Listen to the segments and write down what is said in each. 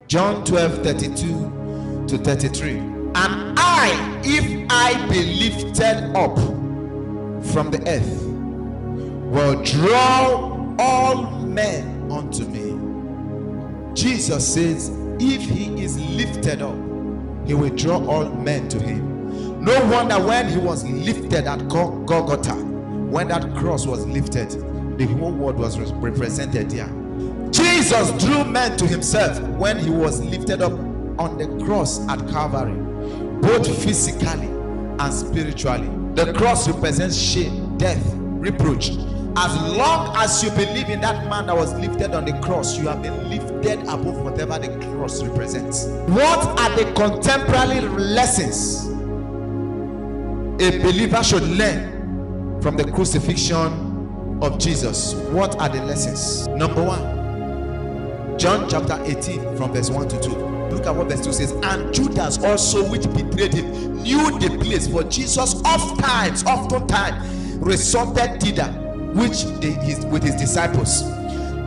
John 12:32-33. And I, if I be lifted up from the earth, will draw all men unto me. Jesus says, if he is lifted up, he will draw all men to him. No wonder when he was lifted at Golgotha, when that cross was lifted, the whole world was represented there. Jesus drew men to himself when he was lifted up on the cross at Calvary, both physically and spiritually. The cross represents shame, death, reproach. As long as you believe in that man that was lifted on the cross, you have been lifted above whatever the cross represents. What are the contemporary lessons a believer should learn from the crucifixion of Jesus? What are the lessons? Number one, John chapter 18 from verse 1 to 2. Look at what verse 2 says. And Judas also, which betrayed him, knew the place, for Jesus oftentimes resorted thither with his disciples.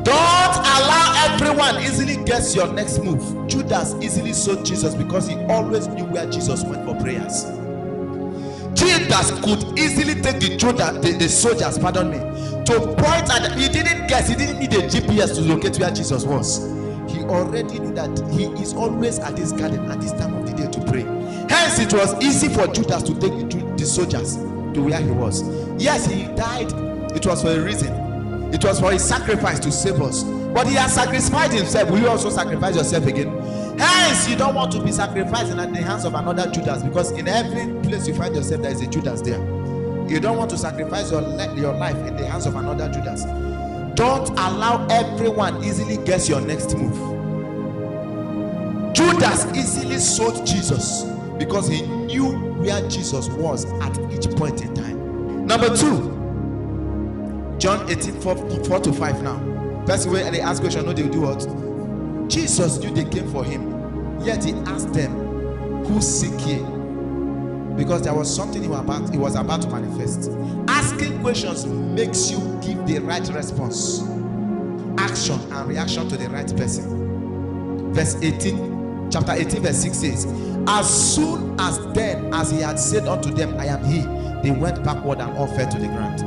Don't allow everyone easily guess your next move. Judas easily saw Jesus because he always knew where Jesus went for prayers. Judas could easily take the soldiers, to point at. He didn't guess. He didn't need a GPS to locate where Jesus was. He already knew that he is always at this garden at this time of the day to pray. Hence, it was easy for Judas to take the soldiers to where he was. Yes, he died. It was for a reason. It was for his sacrifice to save us. But he has sacrificed himself. Will you also sacrifice yourself again? Hence, you don't want to be sacrificing at the hands of another Judas, because in every place you find yourself, there is a Judas there. You don't want to sacrifice your life in the hands of another Judas. Don't allow everyone easily guess your next move. Judas easily sold Jesus because he knew where Jesus was at each point in time. Number two, John 18:4-5 now. Person where they ask question, no, they will do what? Jesus knew they came for him, yet he asked them, who seek ye? Because there was something he was about to manifest. Asking questions makes you give the right response, action and reaction to the right person. Verse 18, chapter 18 verse 6 says, as soon as then as he had said unto them, I am he, they went backward and all fell to the ground.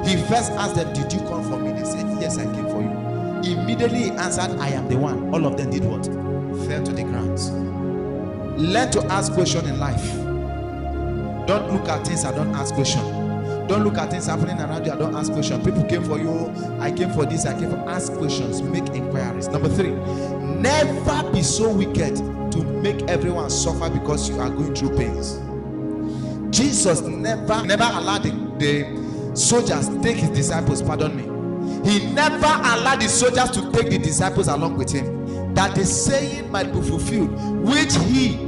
He first asked them, did you come for me? They said, yes, I came for you. Immediately he answered, I am the one. All of them did what? Fell to the ground. Learn to ask questions in life. Don't look at things and don't ask questions. Don't look at things happening around you and don't ask questions. People came for you, I came for this, I came for. Ask questions, make inquiries. Number three, never be so wicked to make everyone suffer because you are going through pains. Jesus never allowed the soldiers take his disciples, he never allowed the soldiers to take the disciples along with him, that the saying might be fulfilled, which he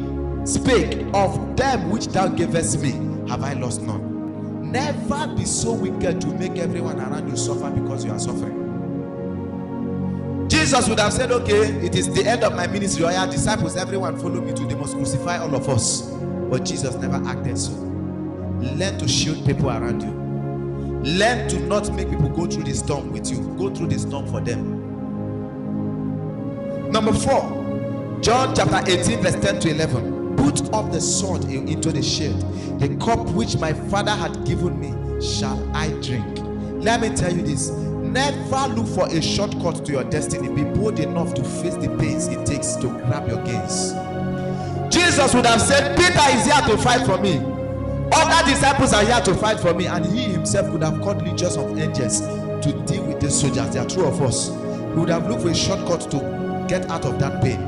spake, of them which thou gavest me have I lost none. Never be so wicked to make everyone around you suffer because you are suffering. Jesus would have said, okay, it is the end of my ministry, or your disciples, everyone follow me to, they must crucify all of us. But Jesus never acted so. Learn to shield people around you. Learn to not make people go through the storm with you. Go through the storm for them. Number 4, John chapter 18 verse 10-11. Put up the sword into the shield. The cup which my Father had given me shall I drink. Let me tell you this. Never look for a shortcut to your destiny. Be bold enough to face the pains it takes to grab your gains. Jesus would have said, Peter is here to fight for me. Other disciples are here to fight for me, and he himself could have called legions of angels to deal with the soldiers. There are two of us. He would have looked for a shortcut to get out of that pain.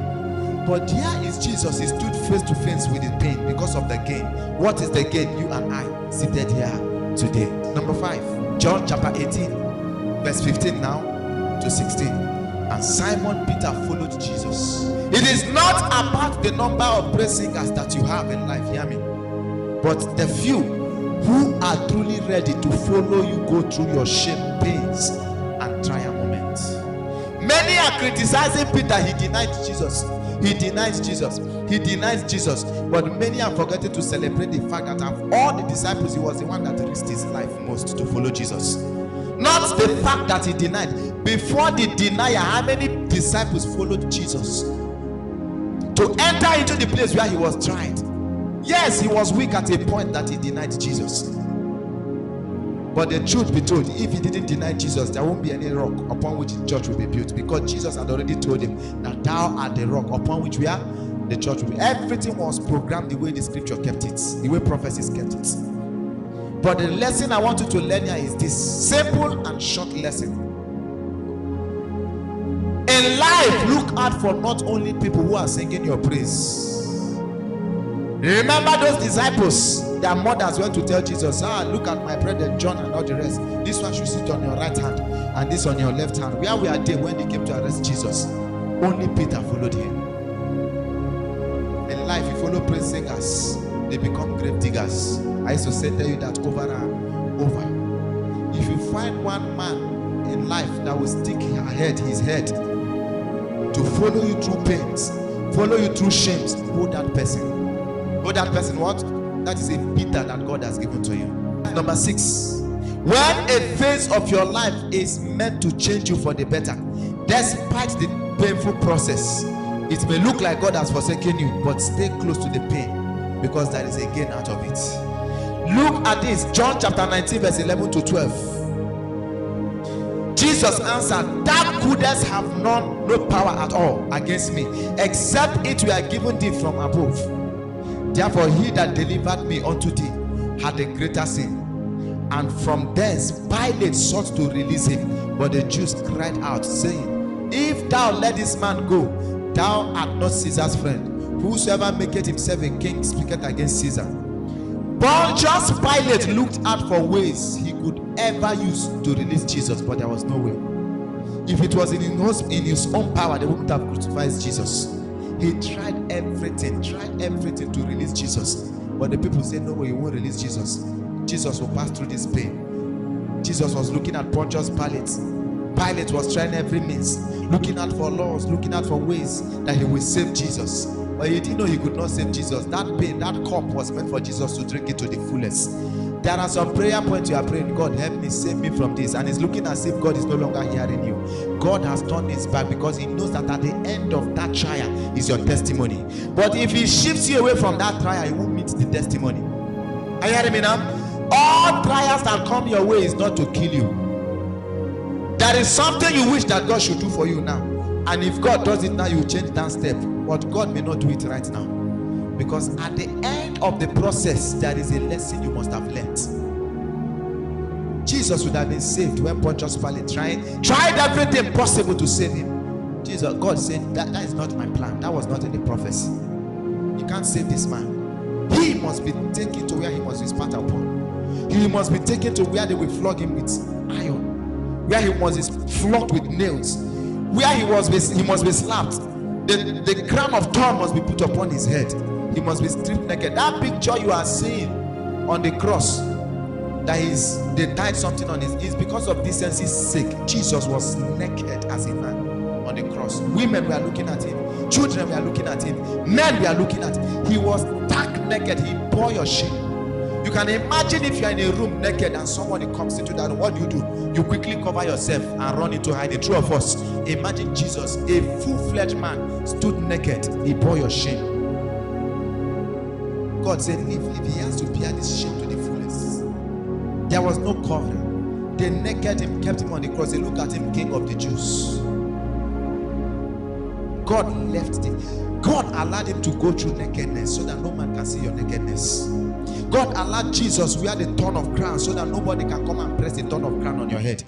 But here is Jesus. He stood face to face with the pain because of the gain. What is the gain? You and I seated here today. Number 5, John chapter 18 verse 15 now to 16. And Simon Peter followed Jesus. It is not about the number of praise singers that you have in life, hear me, but the few who are truly ready to follow you go through your shame, pains, and trial moments. Many are criticizing Peter. He denied Jesus. He denies Jesus. He denies Jesus. But many are forgetting to celebrate the fact that of all the disciples, he was the one that risked his life most to follow Jesus. Not the fact that he denied. Before the denial, how many disciples followed Jesus to enter into the place where he was tried? Yes, he was weak at a point that he denied Jesus. But the truth be told, if he didn't deny Jesus, there won't be any rock upon which the church will be built, because Jesus had already told him that thou art the rock upon which we are the church will be. Everything was programmed the way the scripture kept it, the way prophecies kept it. But the lesson I want you to learn here is this simple and short lesson. In life, look out for not only people who are singing your praise. Remember those disciples, their mothers went to tell Jesus, look at my brother John and all the rest. This one should sit on your right hand and this on your left hand. Where were they when they came to arrest Jesus? Only Peter followed him. In life, you follow praise singers, they become grave diggers. I used to tell you that over and over. If you find one man in life that will stick his head to follow you through pains, follow you through shames, hold that person. Hold that person what? That is a Peter that God has given to you. Number 6. When a phase of your life is meant to change you for the better, despite the painful process, it may look like God has forsaken you, but stay close to the pain, because there is a gain out of it. Look at this, John chapter 19 verse 11 to 12. Jesus answered, thou couldst have no power at all against me, except it were given thee from above. Therefore he that delivered me unto thee had a greater sin. And from thence Pilate sought to release him, but the Jews cried out, saying, if thou let this man go, thou art not Caesar's friend. Whosoever maketh himself a king speaketh against Caesar. Pontius Pilate looked out for ways he could ever use to release Jesus, but there was no way. If it was in his own power, they wouldn't have crucified Jesus. He tried everything to release Jesus, but the people said, no way, you won't release Jesus. Jesus will pass through this pain. Jesus was looking at Pontius Pilate. Pilate was trying every means, looking out for laws, looking out for ways that he will save Jesus. But he didn't know he could not save Jesus. That pain, that cup was meant for Jesus to drink it to the fullest. There are some prayer points you are praying, God help me, save me from this, and it's looking as if God is no longer hearing you. God has turned his back because he knows that at the end of that trial is your testimony. But if he shifts you away from that trial, you won't meet the testimony. Are you hearing me now? All trials that come your way is not to kill you. There is something you wish that God should do for you now, and if God does it now, you change that step. But God may not do it right now, because at the end of the process there is a lesson you must have learned. Jesus would have been saved when Pontius Pilate tried everything possible to save him. God said that is not my plan. That was not in the prophecy. You can't save this man. He must be taken to where he must be spat upon. He must be taken to where they will flog him with iron, where he must be flogged with nails, where he must be slapped. The crown of thorn must be put upon his head. He must be stripped naked. That picture you are seeing on the cross, they tied something on his, is because of decency's sake. Jesus was naked as a man on the cross. Women were looking at him, children were looking at him, men were looking at him. He was stark naked. He bore your shame. You can imagine if you are in a room naked and somebody comes into that room, what do? You quickly cover yourself and run into hiding. Two of us. Imagine Jesus, a full-fledged man, stood naked. He bore your shame. God said, if he has to bear this shame to the fullest. There was no covering. They naked him, kept him on the cross. They looked at him, King of the Jews. God left him. God allowed him to go through nakedness so that no man can see your nakedness. God allowed Jesus wear the thorn of crown so that nobody can come and press the thorn of crown on your head.